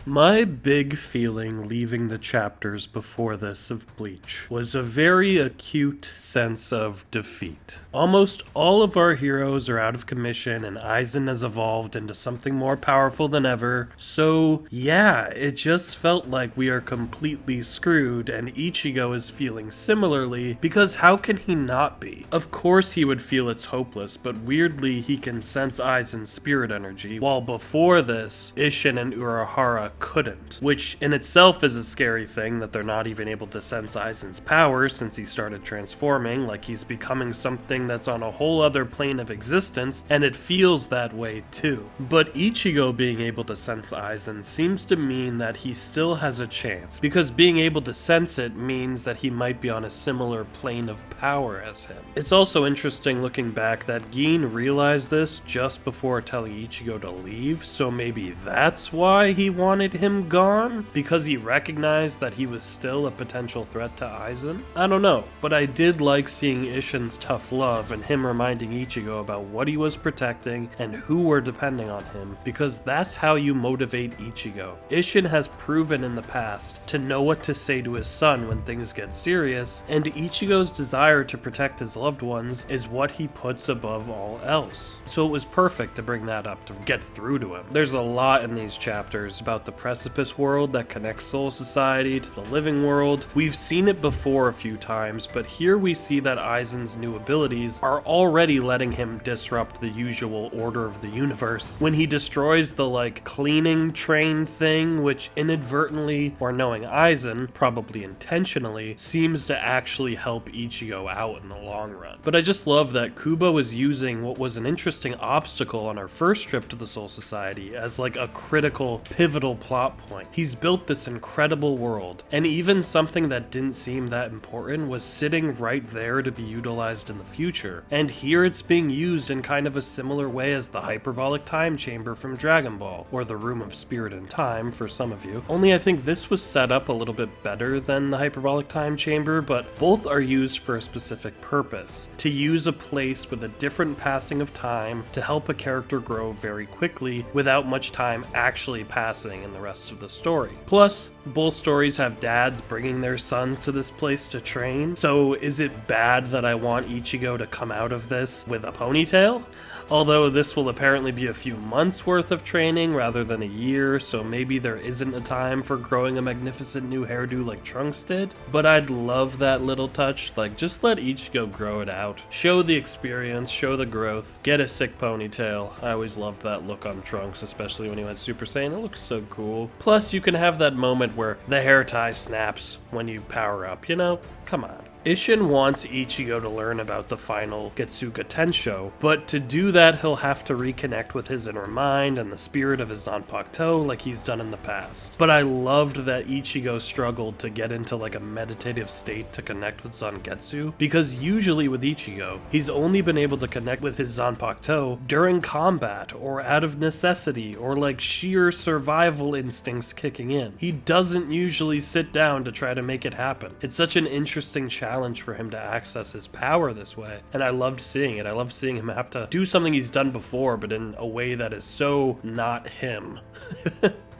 My big feeling leaving the chapters before this of Bleach was a very acute sense of defeat. Almost all of our heroes are out of commission and Aizen has evolved into something more powerful than ever, so yeah, it just felt like we are completely screwed and Ichigo is feeling similarly because how can he not be? Of course he would feel it's hopeless, but weirdly he can sense Aizen's spirit energy, while before this, Isshin and Urahara couldn't, which in itself is a scary thing that they're not even able to sense Aizen's power since he started transforming, like he's becoming something that's on a whole other plane of existence, and it feels that way too. But Ichigo being able to sense Aizen seems to mean that he still has a chance, because being able to sense it means that he might be on a similar plane of power as him. It's also interesting looking back that Gin realized this just before telling Ichigo to leave, so maybe that's why he wanted him gone? Because he recognized that he was still a potential threat to Aizen? I don't know, but I did like seeing Isshin's tough love and him reminding Ichigo about what he was protecting and who were depending on him, because that's how you motivate Ichigo. Isshin has proven in the past to know what to say to his son when things get serious, and Ichigo's desire to protect his loved ones is what he puts above all else. So it was perfect to bring that up to get through to him. There's a lot in these chapters about the precipice world that connects Soul Society to the living world. We've seen it before a few times, but here we see that Aizen's new abilities are already letting him disrupt the usual order of the universe when he destroys the cleaning train thing, which inadvertently, or knowing Aizen, probably intentionally, seems to actually help Ichigo out in the long run. But I just love that Kubo is using what was an interesting obstacle on our first trip to the Soul Society as a critical, pivotal plot point. He's built this incredible world, and even something that didn't seem that important was sitting right there to be utilized in the future. And here it's being used in kind of a similar way as the hyperbolic time chamber from Dragon Ball, or the Room of Spirit and Time for some of you. Only I think this was set up a little bit better than the hyperbolic time chamber, but both are used for a specific purpose. To use a place with a different passing of time to help a character grow very quickly without much time actually passing in the rest of the story. Plus, both stories have dads bringing their sons to this place to train, so is it bad that I want Ichigo to come out of this with a ponytail? Although this will apparently be a few months worth of training rather than a year, so maybe there isn't a time for growing a magnificent new hairdo like Trunks did. But I'd love that little touch, just let Ichigo grow it out. Show the experience, show the growth, get a sick ponytail. I always loved that look on Trunks, especially when he went Super Saiyan. It looks so cool. Plus, you can have that moment where the hair tie snaps when you power up, Come on. Isshin wants Ichigo to learn about the final Getsuga Tensho, but to do that he'll have to reconnect with his inner mind and the spirit of his Zanpakuto like he's done in the past. But I loved that Ichigo struggled to get into a meditative state to connect with Zangetsu, because usually with Ichigo, he's only been able to connect with his Zanpakuto during combat or out of necessity or sheer survival instincts kicking in. He doesn't usually sit down to try to make it happen. It's such an interesting challenge for him to access his power this way, and I loved seeing it. I loved seeing him have to do something he's done before, but in a way that is so not him.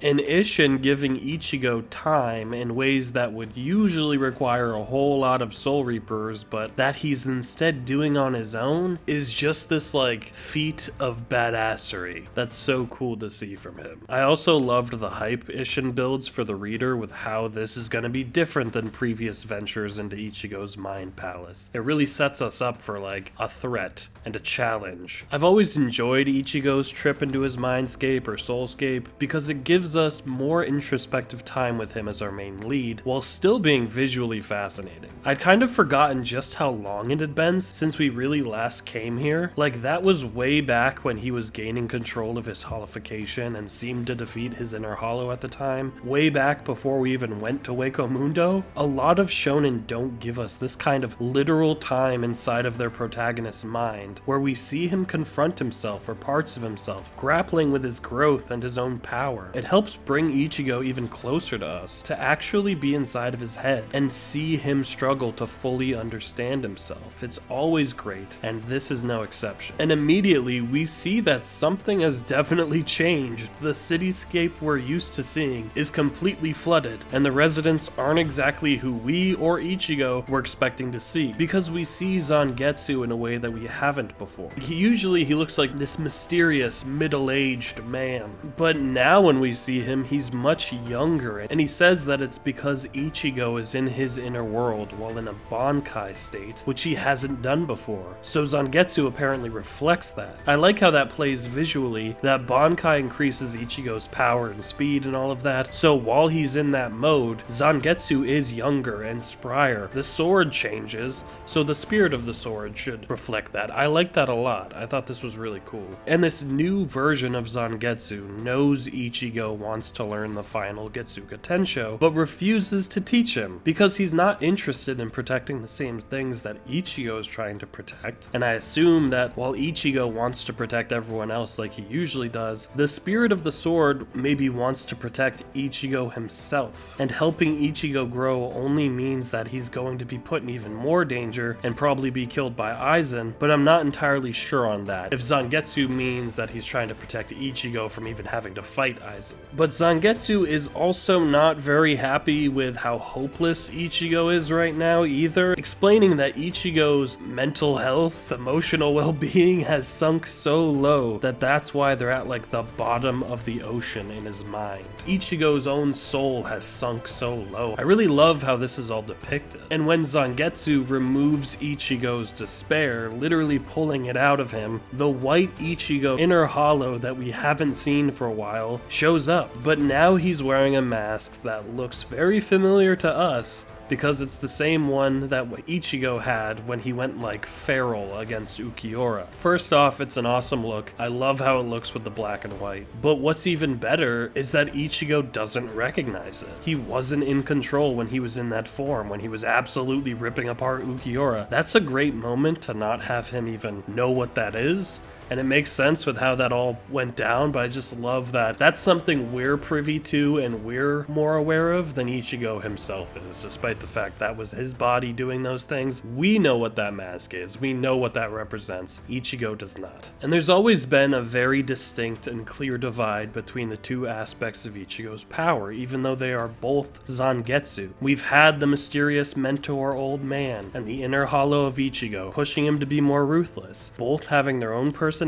And Isshin giving Ichigo time in ways that would usually require a whole lot of Soul Reapers, but that he's instead doing on his own, is just this feat of badassery. That's so cool to see from him. I also loved the hype Isshin builds for the reader with how this is going to be different than previous ventures into Ichigo's mind palace. It really sets us up for a threat and a challenge. I've always enjoyed Ichigo's trip into his mindscape or soulscape because it gives us more introspective time with him as our main lead, while still being visually fascinating. I'd kind of forgotten just how long it had been since we really last came here. That was way back when he was gaining control of his holification and seemed to defeat his inner hollow at the time. Way back before we even went to Hueco Mundo. A lot of shonen don't give us this kind of literal time inside of their protagonist's mind, where we see him confront himself or parts of himself, grappling with his growth and his own power. It helps helps bring Ichigo even closer to us, to actually be inside of his head and see him struggle to fully understand himself. It's always great, and this is no exception. And immediately we see that something has definitely changed. The cityscape we're used to seeing is completely flooded, and the residents aren't exactly who we or Ichigo were expecting to see, because we see Zangetsu in a way that we haven't before. Usually he looks like this mysterious middle-aged man, but now when we see him, he's much younger, and he says that it's because Ichigo is in his inner world while in a Bankai state, which he hasn't done before. So Zangetsu apparently reflects that. I like how that plays visually, that Bankai increases Ichigo's power and speed and all of that, so while he's in that mode, Zangetsu is younger and sprier. The sword changes, so the spirit of the sword should reflect that. I like that a lot. I thought this was really cool. And this new version of Zangetsu knows Ichigo wants to learn the final Getsuga Tensho, but refuses to teach him, because he's not interested in protecting the same things that Ichigo is trying to protect. And I assume that while Ichigo wants to protect everyone else like he usually does, the spirit of the sword maybe wants to protect Ichigo himself. And helping Ichigo grow only means that he's going to be put in even more danger and probably be killed by Aizen, but I'm not entirely sure on that. If Zangetsu means that he's trying to protect Ichigo from even having to fight Aizen. But Zangetsu is also not very happy with how hopeless Ichigo is right now either, explaining that Ichigo's mental health, emotional well-being has sunk so low that that's why they're at like the bottom of the ocean in his mind. Ichigo's own soul has sunk so low. I really love how this is all depicted. And when Zangetsu removes Ichigo's despair, literally pulling it out of him, the white Ichigo inner hollow that we haven't seen for a while shows up. But now he's wearing a mask that looks very familiar to us, because it's the same one that Ichigo had when he went like feral against Ukiura. First off, it's an awesome look. I love how it looks with the black and white. But what's even better is that Ichigo doesn't recognize it. He wasn't in control when he was in that form, when he was absolutely ripping apart Ukiura. That's a great moment to not have him even know what that is. And it makes sense with how that all went down, but I just love that that's something we're privy to and we're more aware of than Ichigo himself is, despite the fact that was his body doing those things. We know what that mask is. We know what that represents. Ichigo does not. And there's always been a very distinct and clear divide between the two aspects of Ichigo's power, even though they are both Zangetsu. We've had the mysterious mentor old man and the inner hollow of Ichigo, pushing him to be more ruthless, both having their own personalities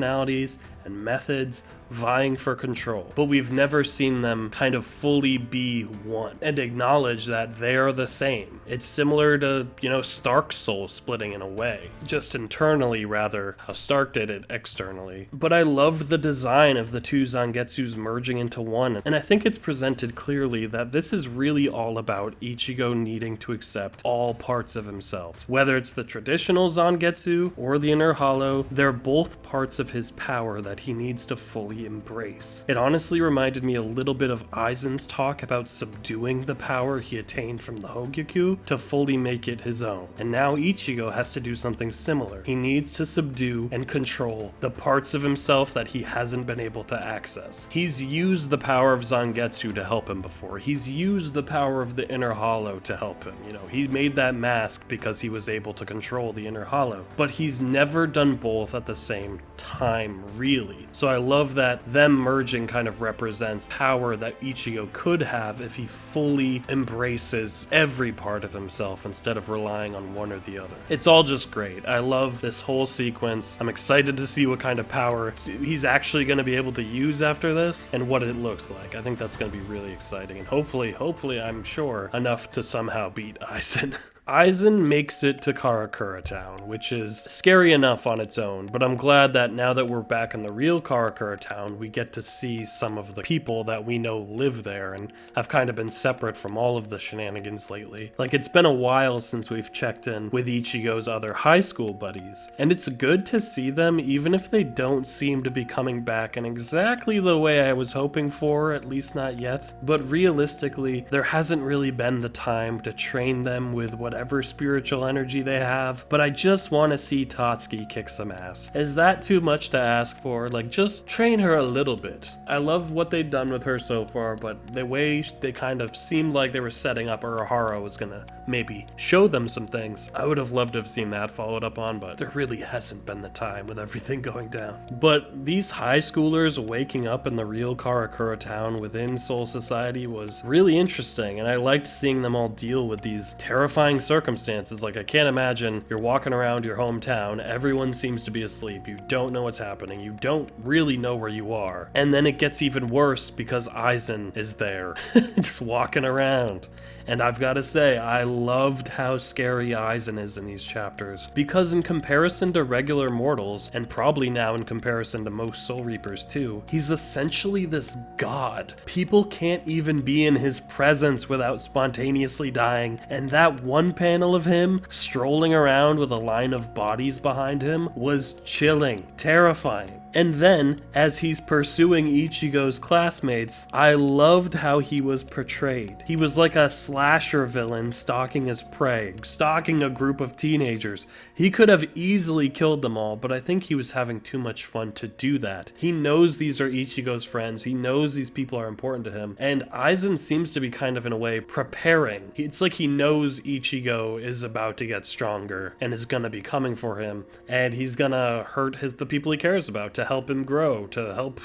and methods vying for control, but we've never seen them kind of fully be one and acknowledge that they're the same. It's similar to, Stark's soul splitting in a way, just internally rather, how Stark did it externally. But I loved the design of the two Zangetsus merging into one, and I think it's presented clearly that this is really all about Ichigo needing to accept all parts of himself. Whether it's the traditional Zangetsu or the inner hollow, they're both parts of his power that he needs to fully embrace. It honestly reminded me a little bit of Aizen's talk about subduing the power he attained from the Hogyaku to fully make it his own. And now Ichigo has to do something similar. He needs to subdue and control the parts of himself that he hasn't been able to access. He's used the power of Zangetsu to help him before. He's used the power of the inner hollow to help him. He made that mask because he was able to control the inner hollow. But he's never done both at the same time, really. So I love that them merging kind of represents power that Ichigo could have if he fully embraces every part of himself instead of relying on one or the other. It's all just great. I love this whole sequence. I'm excited to see what kind of power he's actually going to be able to use after this and what it looks like. I think that's going to be really exciting, and hopefully, I'm sure, enough to somehow beat Aizen. Aizen makes it to Karakura Town, which is scary enough on its own, but I'm glad that now that we're back in the real Karakura Town, we get to see some of the people that we know live there and have kind of been separate from all of the shenanigans lately. Like, it's been a while since we've checked in with Ichigo's other high school buddies, and it's good to see them even if they don't seem to be coming back in exactly the way I was hoping for, at least not yet. But realistically, there hasn't really been the time to train them with whatever whatever spiritual energy they have, but I just want to see Tatsuki kick some ass. Is that too much to ask for? Like, just train her a little bit. I love what they've done with her so far, but the way they kind of seemed like they were setting up Urahara was gonna maybe show them some things. I would have loved to have seen that followed up on, but there really hasn't been the time with everything going down. But these high schoolers waking up in the real Karakura town within Soul Society was really interesting, and I liked seeing them all deal with these terrifying circumstances. Like, I can't imagine you're walking around your hometown, everyone seems to be asleep, you don't know what's happening, you don't really know where you are, and then it gets even worse because Aizen is there, just walking around. And I've got to say, I loved how scary Aizen is in these chapters, because in comparison to regular mortals, and probably now in comparison to most Soul Reapers too, he's essentially this god. People can't even be in his presence without spontaneously dying, and that one panel of him strolling around with a line of bodies behind him was chilling, terrifying. And then, as he's pursuing Ichigo's classmates, I loved how he was portrayed. He was like a slasher villain stalking his prey, stalking a group of teenagers. He could have easily killed them all, but I think he was having too much fun to do that. He knows these are Ichigo's friends, he knows these people are important to him, and Aizen seems to be kind of in a way preparing. It's like he knows Ichigo is about to get stronger and is gonna be coming for him, and he's gonna hurt the people he cares about to help him grow, to help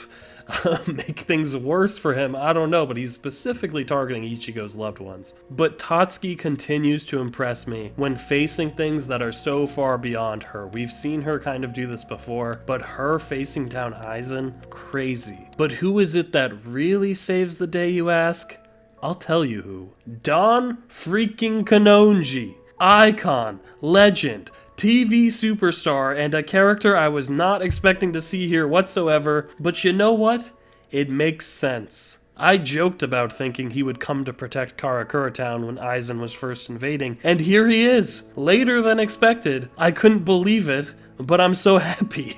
make things worse for him. I don't know, but he's specifically targeting Ichigo's loved ones. But Tatsuki continues to impress me when facing things that are so far beyond her. We've seen her kind of do this before, but her facing down Aizen, crazy. But who is it that really saves the day, you ask? I'll tell you who. Don freaking Kanonji. Icon, legend, TV superstar, and a character I was not expecting to see here whatsoever, but you know what? It makes sense. I joked about thinking he would come to protect Karakura Town when Aizen was first invading, and here he is, later than expected. I couldn't believe it, but I'm so happy.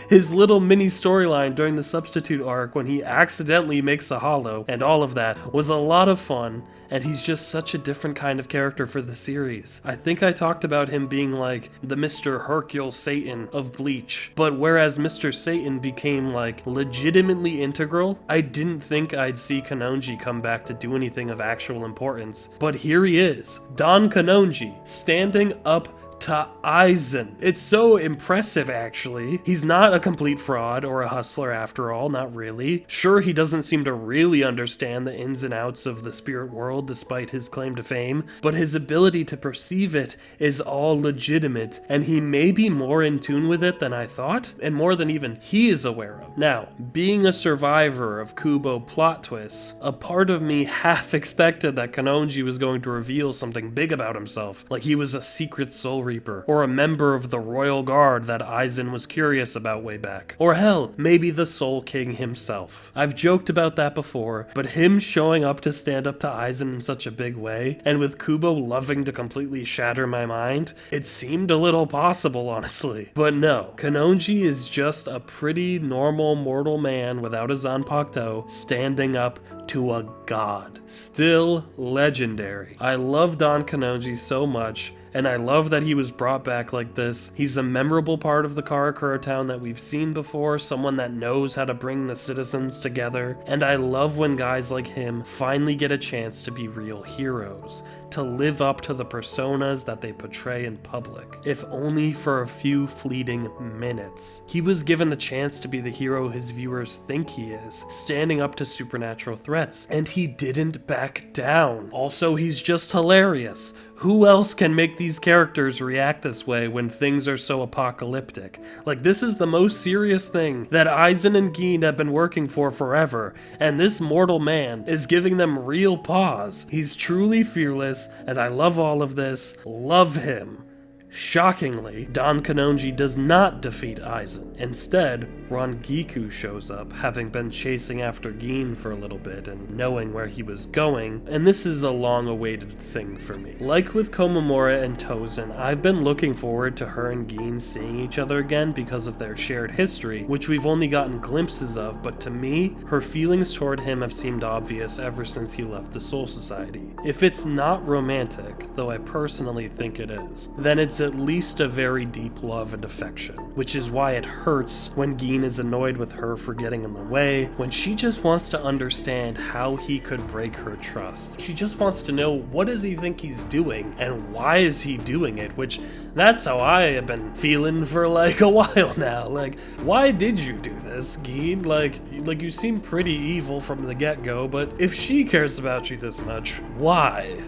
His little mini storyline during the substitute arc when he accidentally makes a hollow and all of that was a lot of fun, and he's just such a different kind of character for the series. I think I talked about him being like the Mr. Hercule Satan of Bleach, but whereas Mr. Satan became like legitimately integral, I didn't think I'd see Kanonji come back to do anything of actual importance. But here he is, Don Kanonji, standing up to Aizen. It's so impressive, actually. He's not a complete fraud or a hustler after all, not really. Sure, he doesn't seem to really understand the ins and outs of the spirit world despite his claim to fame, but his ability to perceive it is all legitimate, and he may be more in tune with it than I thought, and more than even he is aware of. Now, being a survivor of Kubo plot twists, a part of me half expected that Kanonji was going to reveal something big about himself, like he was a secret Soul Reaper, or a member of the Royal Guard that Aizen was curious about way back. Or hell, maybe the Soul King himself. I've joked about that before, but him showing up to stand up to Aizen in such a big way, and with Kubo loving to completely shatter my mind, it seemed a little possible, honestly. But no, Kanonji is just a pretty normal mortal man without a Zanpakuto standing up to a god. Still legendary. I love Don Kanonji so much, and I love that he was brought back like this. He's a memorable part of the Karakura town that we've seen before, someone that knows how to bring the citizens together, and I love when guys like him finally get a chance to be real heroes, to live up to the personas that they portray in public, if only for a few fleeting minutes. He was given the chance to be the hero his viewers think he is, standing up to supernatural threats, and he didn't back down. Also, he's just hilarious. Who else can make these characters react this way when things are so apocalyptic? Like, this is the most serious thing that Aizen and Gin have been working for forever, and this mortal man is giving them real pause. He's truly fearless, and I love all of this. Love him. Shockingly, Don Kanonji does not defeat Aizen. Instead, Rangiku shows up, having been chasing after Gin for a little bit and knowing where he was going, and this is a long-awaited thing for me. Like with Komamura and Tozen, I've been looking forward to her and Gin seeing each other again because of their shared history, which we've only gotten glimpses of, but to me, her feelings toward him have seemed obvious ever since he left the Soul Society. If it's not romantic, though I personally think it is, then it's at least a very deep love and affection, which is why it hurts when Gin is annoyed with her for getting in the way, when she just wants to understand how he could break her trust. She just wants to know, what does he think he's doing and why is he doing it, which that's how I have been feeling for like a while now. Like, why did you do this, Gin? Like you seem pretty evil from the get-go, but if she cares about you this much, why?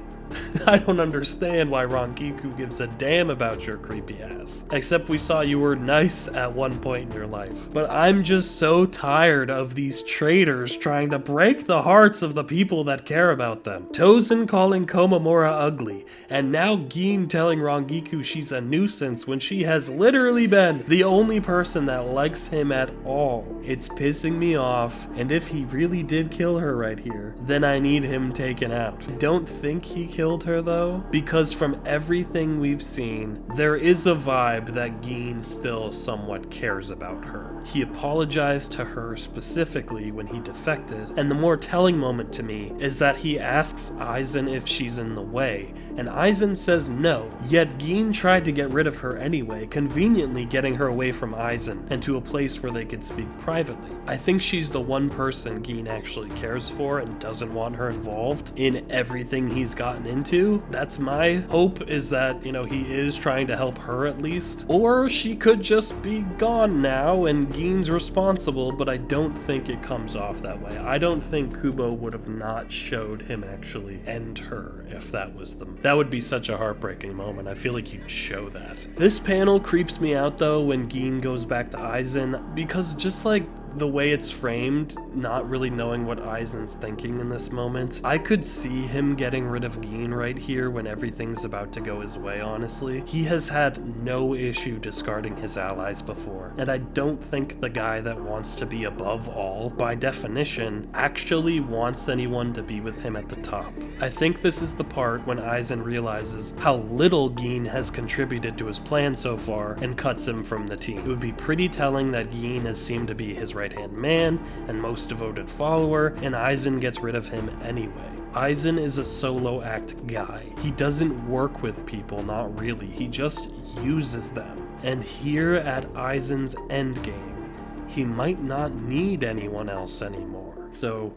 I don't understand why Rangiku gives a damn about your creepy ass. Except we saw you were nice at one point in your life. But I'm just so tired of these traitors trying to break the hearts of the people that care about them. Tozen calling Komamura ugly, and now Gin telling Rangiku she's a nuisance when she has literally been the only person that likes him at all. It's pissing me off, and if he really did kill her right here, then I need him taken out. Don't think he killed her though, because from everything we've seen, there is a vibe that Gin still somewhat cares about her. He apologized to her specifically when he defected, and the more telling moment to me is that he asks Aizen if she's in the way, and Aizen says no, yet Gin tried to get rid of her anyway, conveniently getting her away from Aizen and to a place where they could speak privately. I think she's the one person Gin actually cares for and doesn't want her involved in everything he's gotten into. That's my hope, is that, you know, he is trying to help her at least. Or she could just be gone now and Gin's responsible, but I don't think it comes off that way. I don't think Kubo would have not showed him actually end her if that was that would be such a heartbreaking moment. I feel like you'd show that. This panel creeps me out though when Gin goes back to Aizen, because just like the way it's framed, not really knowing what Aizen's thinking in this moment, I could see him getting rid of Gin right here when everything's about to go his way, honestly. He has had no issue discarding his allies before, and I don't think the guy that wants to be above all, by definition, actually wants anyone to be with him at the top. I think this is the part when Aizen realizes how little Gin has contributed to his plan so far and cuts him from the team. It would be pretty telling that Gin has seemed to be his right-hand man and most devoted follower, and Aizen gets rid of him anyway. Aizen is a solo act guy. He doesn't work with people, not really. He just uses them. And here at Aizen's endgame, he might not need anyone else anymore. So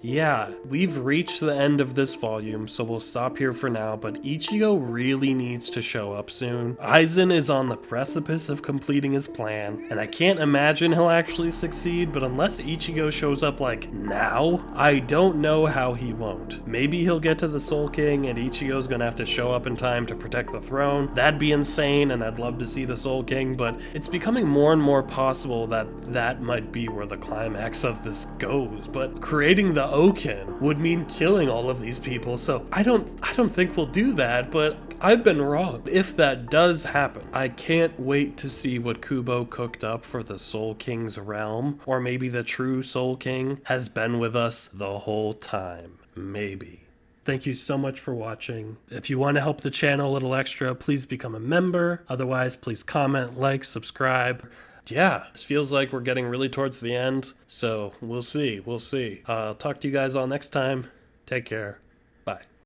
yeah, we've reached the end of this volume, so we'll stop here for now, but Ichigo really needs to show up soon. Aizen is on the precipice of completing his plan, and I can't imagine he'll actually succeed, but unless Ichigo shows up like now, I don't know how he won't. Maybe he'll get to the Soul King and Ichigo's gonna have to show up in time to protect the throne. That'd be insane, and I'd love to see the Soul King, but it's becoming more and more possible that that might be where the climax of this goes. But creating the Okin would mean killing all of these people, so I don't think we'll do that, but I've been wrong. If that does happen, I can't wait to see what Kubo cooked up for the Soul King's realm, or maybe the true Soul King has been with us the whole time. Maybe. Thank you so much for watching. If you want to help the channel a little extra, please become a member. Otherwise, please comment, like, subscribe. Yeah, this feels like we're getting really towards the end, so we'll see. I'll talk to you guys all next time. Take care. Bye.